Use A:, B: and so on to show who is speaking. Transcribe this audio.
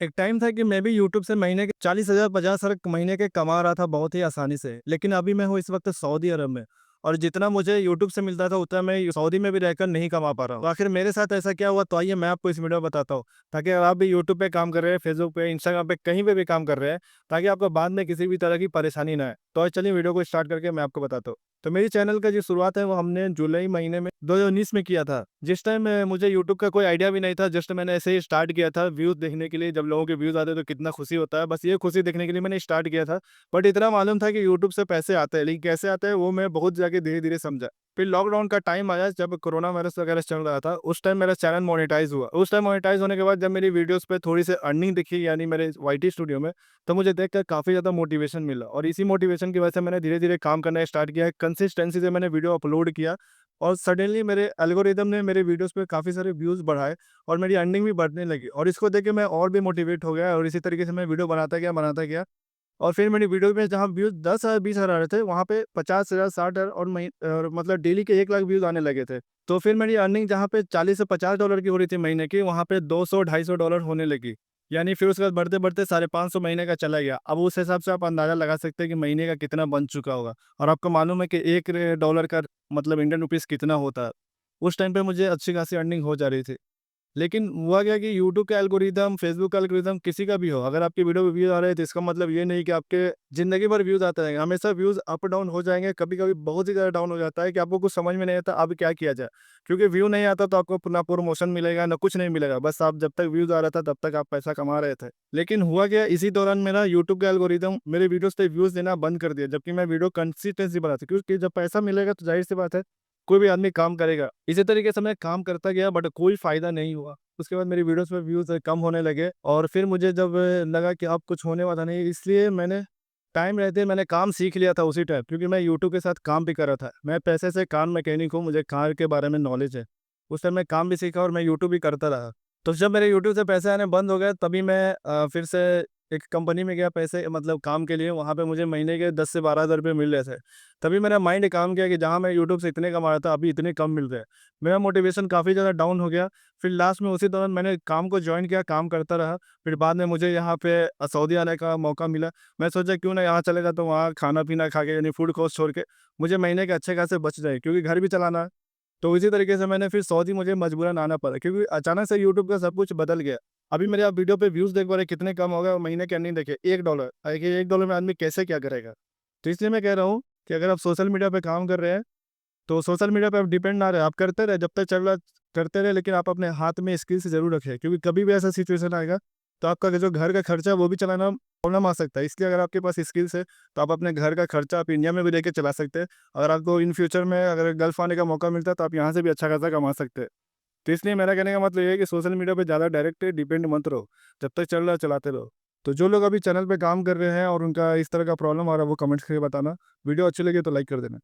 A: एक टाइम था कि मैं भी यूट्यूब से महीने के 40,000 50,000 महीने के कमा रहा था बहुत ही आसानी से। लेकिन अभी मैं हूँ इस वक़्त सऊदी अरब में और जितना मुझे यूट्यूब से मिलता था उतना मैं सऊदी में भी रहकर नहीं कमा पा रहा हूँ। तो आखिर मेरे साथ ऐसा क्या हुआ, तो आइए मैं आपको इस वीडियो में बताता हूँ। ताकि अगर आप भी यूट्यूब पे काम कर रहे हैं, फेसबुक पे, इंस्टाग्राम पे, कहीं पे भी काम कर रहे हैं, ताकि आपको बाद में किसी भी तरह की परेशानी ना आए। तो चलिए वीडियो को स्टार्ट करके मैं आपको बताता हूँ। तो मेरी चैनल का जो शुरुआत है वो हमने जुलाई महीने में 2019 में किया था। जिस टाइम मुझे यूट्यूब का कोई आइडिया भी नहीं था, जस्ट मैंने ऐसे ही स्टार्ट किया था व्यूज़ देखने के लिए। जब लोगों के व्यूज़ आते हैं तो कितना खुशी होता है, बस ये खुशी देखने के लिए मैंने स्टार्ट किया था। बट इतना मालूम था कि यूट्यूब से पैसे आते हैं, लेकिन कैसे आते हैं वो मैं बहुत जाके धीरे-धीरे समझा। फिर लॉकडाउन का टाइम आया जब कोरोना वायरस वगैरह चल रहा था, उस टाइम मेरा चैनल मोनेटाइज़ हुआ। उस टाइम मोनेटाइज़ होने के बाद जब मेरी वीडियोज़ पे थोड़ी सी अर्निंग दिखी, यानी मेरे वाईटी स्टूडियो में, तो मुझे देखकर काफ़ी ज़्यादा मोटिवेशन मिला और इसी मोटिवेशन की वजह से मैंने धीरे-धीरे काम करना स्टार्ट किया। कंसिस्टेंसी से मैंने वीडियो अपलोड किया और सडनली मेरे एल्गोरिदम ने मेरे वीडियोज़ पे काफ़ी सारे व्यूज़ बढ़ाए और मेरी अर्निंग भी बढ़ने लगी और इसको देख के मैं और भी मोटिवेट हो गया और इसी तरीके से मैं वीडियो बनाता गया और फिर मेरी वीडियो में जहाँ व्यूज़ 10,000 20,000 आ रहे थे, वहाँ पे 50,000 60,000 और मतलब डेली के 1 लाख व्यूज़ आने लगे थे। तो फिर मेरी अर्निंग जहाँ पे 40 से $50 की हो रही थी महीने की, वहाँ पे 200 $250 होने लगी। यानी फिर उसके बाद बढ़ते-बढ़ते साढ़े 500 महीने का चला गया। अब उस हिसाब से आप अंदाज़ा लगा सकते हैं कि महीने का कितना बन चुका होगा और आपको मालूम है कि 1 डॉलर का मतलब इंडियन रुपीज़ कितना होता है। उस टाइम पे मुझे अच्छी खासी अर्निंग हो जा रही थी। लेकिन हुआ क्या कि यूट्यूब का एल्गोरिदम, फेसबुक का एल्गोरिदम किसी का भी हो, अगर आपकी वीडियो पे व्यूज़ आ रहे हैं तो इसका मतलब ये नहीं कि आपके ज़िंदगी भर व्यूज़ आते रहेंगे। हमेशा व्यूज़ अप डाउन हो जाएँगे, कभी-कभी बहुत ही ज़्यादा डाउन हो जाता है कि आपको कुछ समझ में नहीं आता अब क्या किया जाए। क्योंकि व्यू नहीं आता तो आपको ना प्रमोशन मिलेगा, ना कुछ नहीं मिलेगा। बस आप जब तक व्यूज़ आ रहा था तब तक आप पैसा कमा रहे थे। लेकिन हुआ क्या, इसी दौरान मेरा यूट्यूब का एल्गोरिदम मेरे वीडियोज़ पे व्यूज़ देना बंद कर दिया, जबकि मैं वीडियो कंसिस्टेंसी बना था। क्योंकि जब पैसा मिलेगा तो ज़ाहिर-सी बात है कोई भी आदमी काम करेगा। इसी तरीके से मैं काम करता गया बट कोई फ़ायदा नहीं हुआ। उसके बाद मेरी वीडियोज़ पे व्यूज़ कम होने लगे और फिर मुझे जब लगा कि अब कुछ होने वाला नहीं, इसलिए मैंने टाइम रहते मैंने काम सीख लिया था उसी टाइम, क्योंकि मैं यूट्यूब के साथ काम भी कर रहा था। मैं पेशे से कार मैकेनिक हूँ, मुझे कार के बारे में नॉलेज है। उस टाइम मैं काम भी सीखा और मैं यूट्यूब भी करता रहा। तो जब मेरे यूट्यूब से पैसे आने बंद हो गए तभी मैं फिर से एक कंपनी में गया पैसे मतलब काम के लिए। वहाँ पे मुझे महीने के 10 से 12,000 रुपए मिल रहे थे। तभी मेरा माइंड काम किया कि जहाँ मैं यूट्यूब से इतने कमा रहा था अभी इतने कम मिल रहे हैं। मेरा मोटिवेशन काफ़ी ज़्यादा डाउन हो गया। फिर लास्ट में उसी दौरान मैंने काम को जॉइन किया, काम करता रहा। फिर बाद में मुझे यहाँ पे सऊदी आने का मौका मिला। मैं सोचा क्यों ना यहाँ चले जाता हूँ, वहाँ खाना-पीना खा के यानी फूड कॉस्ट छोड़ के मुझे महीने के अच्छे खासे बच जाए, क्योंकि घर भी चलाना है। तो इसी तरीके से मैंने फिर सऊदी मुझे मजबूरन आना पड़ा, क्योंकि अचानक से यूट्यूब का सब कुछ बदल गया। अभी मेरे आप वीडियो पे व्यूज़ देख पा रहे हैं कितने कम हो गए और महीने की अर्निंग देखिए $1। देखिए $1 में आदमी कैसे क्या करेगा? तो इसलिए मैं कह रहा हूँ कि अगर आप सोशल मीडिया पे काम कर रहे हैं तो सोशल मीडिया पे आप डिपेंड ना रहे, आप करते रहे, जब तक चल रहा करते रहे, लेकिन आप अपने हाथ में स्किल्स ज़रूर रखें, क्योंकि कभी भी ऐसा सिचुएशन आएगा तो आपका जो घर का खर्चा है वो भी चलाना प्रॉब्लम आ सकता है। इसलिए अगर आपके पास स्किल्स है तो आप अपने घर का खर्चा आप इंडिया में भी लेके चला सकते हैं। अगर आपको इन फ्यूचर में अगर गल्फ आने का मौका मिलता है तो आप यहाँ से भी अच्छा खासा कमा सकते हैं। तो इसलिए मेरा कहने का मतलब ये है कि सोशल मीडिया पे ज़्यादा डायरेक्ट डिपेंड मत रहो, जब तक चल रहा है चलाते रहो। तो जो लोग अभी चैनल पे काम कर रहे हैं और उनका इस तरह का प्रॉब्लम आ रहा है वो कमेंट्स करके बताना। वीडियो अच्छी लगी तो लाइक कर देना।